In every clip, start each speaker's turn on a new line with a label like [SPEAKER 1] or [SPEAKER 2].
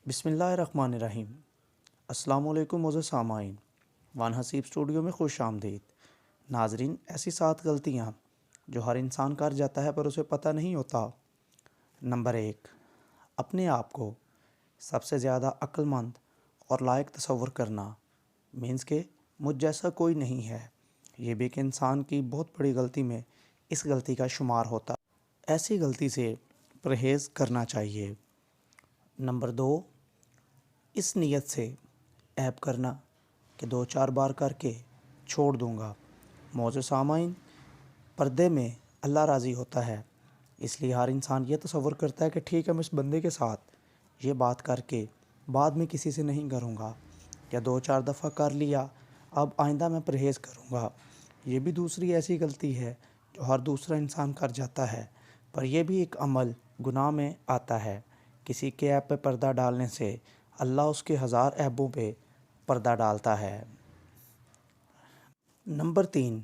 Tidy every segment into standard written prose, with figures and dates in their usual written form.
[SPEAKER 1] بسم اللہ الرحمن الرحیم۔ السلام علیکم معزز سامعین، وان حسیب اسٹوڈیو میں خوش آمدید۔ ناظرین، ایسی 7 غلطیاں جو ہر انسان کر جاتا ہے پر اسے پتہ نہیں ہوتا۔ نمبر 1، اپنے آپ کو سب سے زیادہ عقل مند اور لائق تصور کرنا، مینس کہ مجھ جیسا کوئی نہیں ہے۔ یہ بھی ایک انسان کی بہت بڑی غلطی میں اس غلطی کا شمار ہوتا۔ ایسی غلطی سے پرہیز کرنا چاہیے۔ نمبر 2، اس نیت سے عیب کرنا کہ 2-4 بار کر کے چھوڑ دوں گا۔ معزز سامعین، پردے میں اللہ راضی ہوتا ہے، اس لیے ہر انسان یہ تصور کرتا ہے کہ ٹھیک ہے، میں اس بندے کے ساتھ یہ بات کر کے بعد میں کسی سے نہیں کروں گا، یا 2-4 دفعہ کر لیا، اب آئندہ میں پرہیز کروں گا۔ یہ بھی دوسری ایسی غلطی ہے جو ہر دوسرا انسان کر جاتا ہے، پر یہ بھی ایک عمل گناہ میں آتا ہے۔ کسی کے عیب پہ پردہ ڈالنے سے اللہ اس کے 1000 عیبوں پہ پردہ ڈالتا ہے۔ نمبر 3،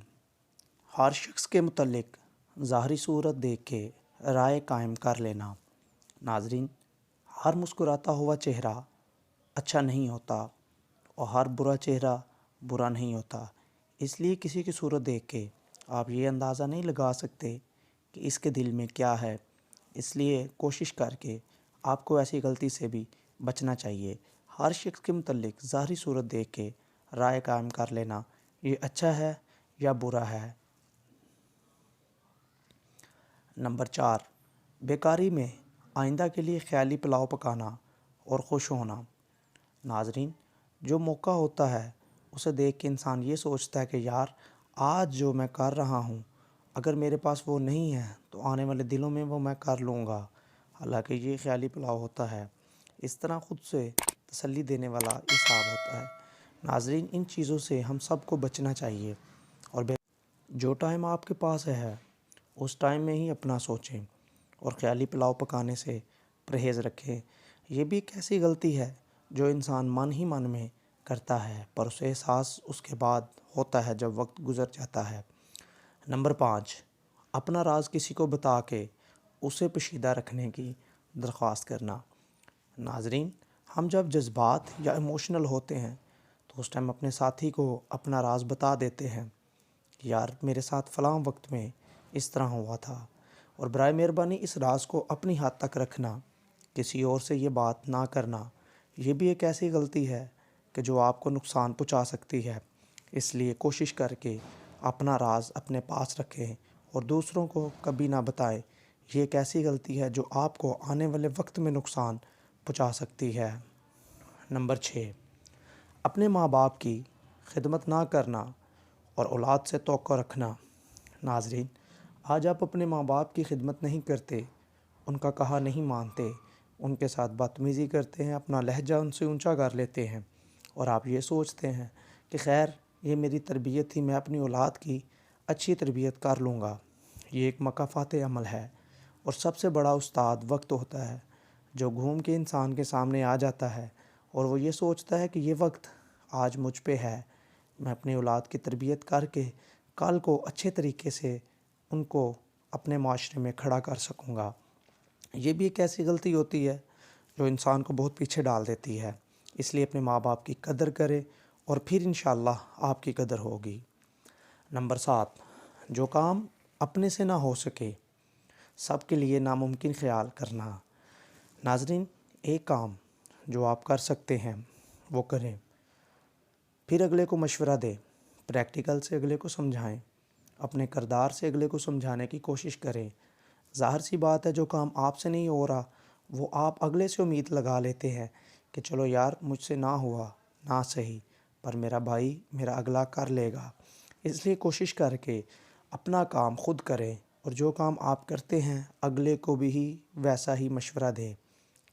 [SPEAKER 1] ہر شخص کے متعلق ظاہری صورت دیکھ کے رائے قائم کر لینا۔ ناظرین، ہر مسکراتا ہوا چہرہ اچھا نہیں ہوتا اور ہر برا چہرہ برا نہیں ہوتا، اس لیے کسی کی صورت دیکھ کے آپ یہ اندازہ نہیں لگا سکتے کہ اس کے دل میں کیا ہے، اس لیے کوشش کر کے آپ کو ایسی غلطی سے بھی بچنا چاہیے۔ ہر شخص کے متعلق ظاہری صورت دیکھ کے رائے قائم کر لینا، یہ اچھا ہے یا برا ہے۔ نمبر 4، بیکاری میں آئندہ کے لیے خیالی پلاؤ پکانا اور خوش ہونا۔ ناظرین، جو موقع ہوتا ہے اسے دیکھ کے انسان یہ سوچتا ہے کہ یار آج جو میں کر رہا ہوں، اگر میرے پاس وہ نہیں ہے تو آنے والے دنوں میں وہ میں کر لوں گا، حالانکہ یہ خیالی پلاؤ ہوتا ہے۔ اس طرح خود سے تسلی دینے والا حساب ہوتا ہے۔ ناظرین، ان چیزوں سے ہم سب کو بچنا چاہیے، اور جو ٹائم آپ کے پاس ہے اس ٹائم میں ہی اپنا سوچیں اور خیالی پلاؤ پکانے سے پرہیز رکھیں۔ یہ بھی ایک ایسی غلطی ہے جو انسان من ہی من میں کرتا ہے، پر اسے احساس اس کے بعد ہوتا ہے جب وقت گزر جاتا ہے۔ نمبر 5، اپنا راز کسی کو بتا کے اسے پوشیدہ رکھنے کی درخواست کرنا۔ ناظرین، ہم جب جذبات یا ایموشنل ہوتے ہیں تو اس ٹائم اپنے ساتھی کو اپنا راز بتا دیتے ہیں کہ یار میرے ساتھ فلاں وقت میں اس طرح ہوا تھا، اور برائے مہربانی اس راز کو اپنی حد تک رکھنا، کسی اور سے یہ بات نہ کرنا۔ یہ بھی ایک ایسی غلطی ہے کہ جو آپ کو نقصان پہنچا سکتی ہے، اس لیے کوشش کر کے اپنا راز اپنے پاس رکھیں اور دوسروں کو کبھی نہ بتائیں۔ یہ ایک ایسی غلطی ہے جو آپ کو آنے والے وقت میں نقصان پہنچا سکتی ہے۔ نمبر 6، اپنے ماں باپ کی خدمت نہ کرنا اور اولاد سے توقع رکھنا۔ ناظرین، آج آپ اپنے ماں باپ کی خدمت نہیں کرتے، ان کا کہا نہیں مانتے، ان کے ساتھ بدتمیزی کرتے ہیں، اپنا لہجہ ان سے اونچا کر لیتے ہیں، اور آپ یہ سوچتے ہیں کہ خیر یہ میری تربیت تھی، میں اپنی اولاد کی اچھی تربیت کر لوں گا۔ یہ ایک مکافات عمل ہے، اور سب سے بڑا استاد وقت ہوتا ہے جو گھوم کے انسان کے سامنے آ جاتا ہے، اور وہ یہ سوچتا ہے کہ یہ وقت آج مجھ پہ ہے، میں اپنی اولاد کی تربیت کر کے کل کو اچھے طریقے سے ان کو اپنے معاشرے میں کھڑا کر سکوں گا۔ یہ بھی ایک ایسی غلطی ہوتی ہے جو انسان کو بہت پیچھے ڈال دیتی ہے، اس لیے اپنے ماں باپ کی قدر کرے اور پھر انشاءاللہ آپ کی قدر ہوگی۔ نمبر 7، جو کام اپنے سے نہ ہو سکے سب کے لیے ناممکن خیال کرنا۔ ناظرین، ایک کام جو آپ کر سکتے ہیں وہ کریں، پھر اگلے کو مشورہ دیں، پریکٹیکل سے اگلے کو سمجھائیں، اپنے کردار سے اگلے کو سمجھانے کی کوشش کریں۔ ظاہر سی بات ہے جو کام آپ سے نہیں ہو رہا وہ آپ اگلے سے امید لگا لیتے ہیں کہ چلو یار مجھ سے نہ ہوا نہ صحیح، پر میرا بھائی میرا اگلا کر لے گا۔ اس لیے کوشش کر کے اپنا کام خود کریں، اور جو کام آپ کرتے ہیں اگلے کو بھی ویسا ہی مشورہ دیں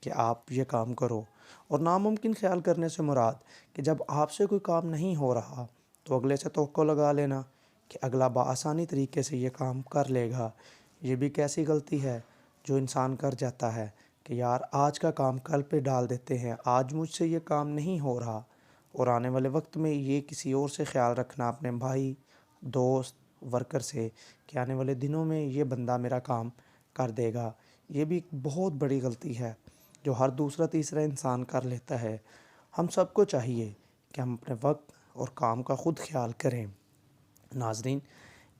[SPEAKER 1] کہ آپ یہ کام کرو۔ اور ناممکن خیال کرنے سے مراد کہ جب آپ سے کوئی کام نہیں ہو رہا تو اگلے سے توقع لگا لینا کہ اگلا بآسانی طریقے سے یہ کام کر لے گا۔ یہ بھی کیسی غلطی ہے جو انسان کر جاتا ہے کہ یار آج کا کام کل پہ ڈال دیتے ہیں، آج مجھ سے یہ کام نہیں ہو رہا، اور آنے والے وقت میں یہ کسی اور سے خیال رکھنا، اپنے بھائی، دوست، ورکر سے، کہ آنے والے دنوں میں یہ بندہ میرا کام کر دے گا۔ یہ بھی ایک بہت بڑی غلطی ہے جو ہر دوسرا تیسرا انسان کر لیتا ہے۔ ہم سب کو چاہیے کہ ہم اپنے وقت اور کام کا خود خیال کریں۔ ناظرین،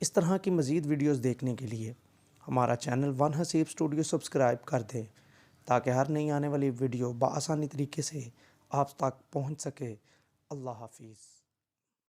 [SPEAKER 1] اس طرح کی مزید ویڈیوز دیکھنے کے لیے ہمارا channel one Haseeb studio subscribe کر دیں تاکہ ہر نئی آنے والی ویڈیو بآسانی طریقے سے آپ تک پہنچ سکے۔ اللہ حافظ۔